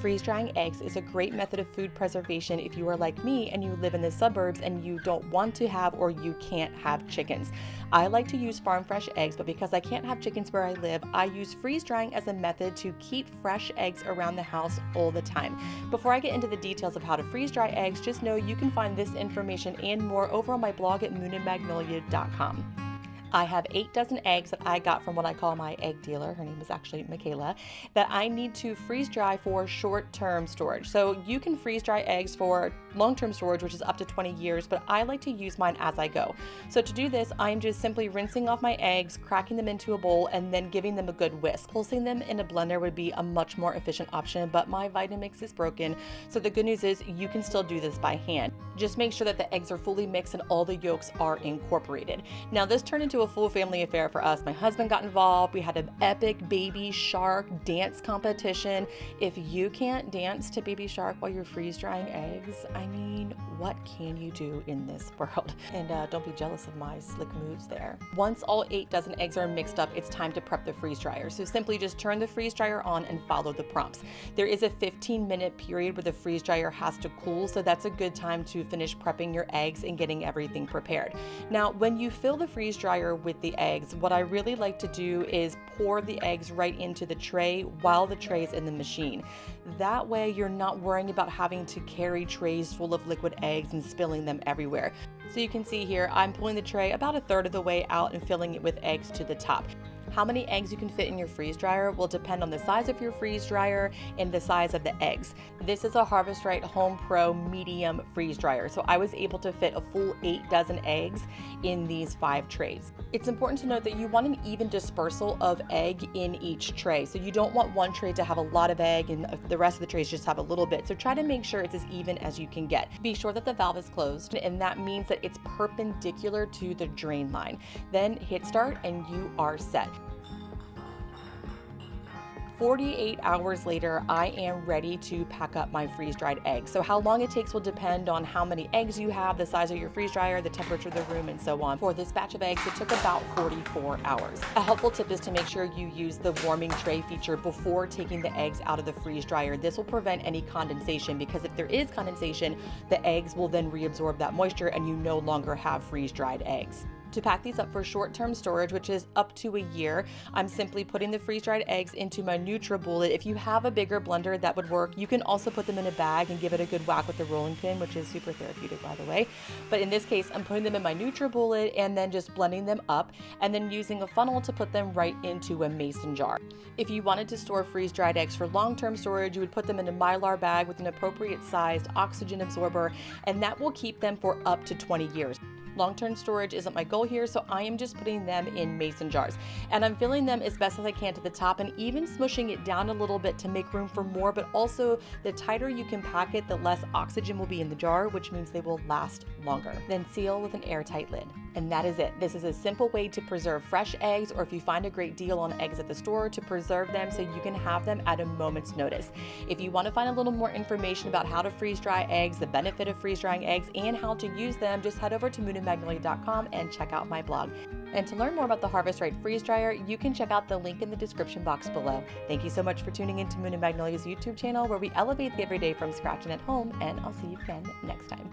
Freeze drying eggs is a great method of food preservation if you are like me and you live in the suburbs and you don't want to have or you can't have chickens. I like to use farm fresh eggs, but because I can't have chickens where I live, I use freeze drying as a method to keep fresh eggs around the house all the time. Before I get into the details of how to freeze dry eggs, just know you can find this information and more over on my blog at moonandmagnolia.com. I have 8 dozen eggs that I got from what I call my egg dealer, her name is actually Michaela, that I need to freeze dry for short-term storage. So you can freeze dry eggs for long-term storage, which is up to 20 years, but I like to use mine as I go. So to do this, I'm just simply rinsing off my eggs, cracking them into a bowl, and then giving them a good whisk. Pulsing them in a blender would be a much more efficient option, but my Vitamix is broken, so the good news is you can still do this by hand. Just make sure that the eggs are fully mixed and all the yolks are incorporated. Now this turned into a full family affair for us. My husband got involved. We had an epic baby shark dance competition. If you can't dance to baby shark while you're freeze drying eggs, I mean, what can you do in this world? And don't be jealous of my slick moves there. Once all 8 dozen eggs are mixed up, it's time to prep the freeze dryer. So simply just turn the freeze dryer on and follow the prompts. There is a 15-minute period where the freeze dryer has to cool, so that's a good time to finish prepping your eggs and getting everything prepared. Now, when you fill the freeze dryer with the eggs, what I really like to do is pour the eggs right into the tray while the tray is in the machine. That way you're not worrying about having to carry trays full of liquid eggs and spilling them everywhere. So you can see here, I'm pulling the tray about 1/3 of the way out and filling it with eggs to the top. How many eggs you can fit in your freeze dryer will depend on the size of your freeze dryer and the size of the eggs. This is a Harvest Right Home Pro medium freeze dryer, so I was able to fit a full 8 dozen eggs in these 5 trays. It's important to note that you want an even dispersal of egg in each tray, so you don't want one tray to have a lot of egg and the rest of the trays just have a little bit, so try to make sure it's as even as you can get. Be sure that the valve is closed, and that means that it's perpendicular to the drain line. Then hit start and you are set. 48 hours later, I am ready to pack up my freeze-dried eggs. So how long it takes will depend on how many eggs you have, the size of your freeze dryer, the temperature of the room, and so on. For this batch of eggs, it took about 44 hours. A helpful tip is to make sure you use the warming tray feature before taking the eggs out of the freeze dryer. This will prevent any condensation, because if there is condensation, the eggs will then reabsorb that moisture and you no longer have freeze-dried eggs. To pack these up for short-term storage, which is up to a year, I'm simply putting the freeze-dried eggs into my NutriBullet. If you have a bigger blender, that would work. You can also put them in a bag and give it a good whack with the rolling pin, which is super therapeutic, by the way. But in this case, I'm putting them in my NutriBullet and then just blending them up and then using a funnel to put them right into a mason jar. If you wanted to store freeze-dried eggs for long-term storage, you would put them in a Mylar bag with an appropriate sized oxygen absorber, and that will keep them for up to 20 years. Long-term storage isn't my goal here, so I am just putting them in mason jars. And I'm filling them as best as I can to the top and even smushing it down a little bit to make room for more, but also the tighter you can pack it, the less oxygen will be in the jar, which means they will last longer. Then seal with an airtight lid. And that is it. This is a simple way to preserve fresh eggs, or if you find a great deal on eggs at the store, to preserve them so you can have them at a moment's notice. If you want to find a little more information about how to freeze dry eggs, the benefit of freeze drying eggs, and how to use them, just head over to moonandmagnolia.com and check out my blog. And to learn more about the Harvest Right freeze dryer, you can check out the link in the description box below. Thank you so much for tuning into Moon and Magnolia's YouTube channel, where we elevate the everyday from scratch and at home, and I'll see you again next time.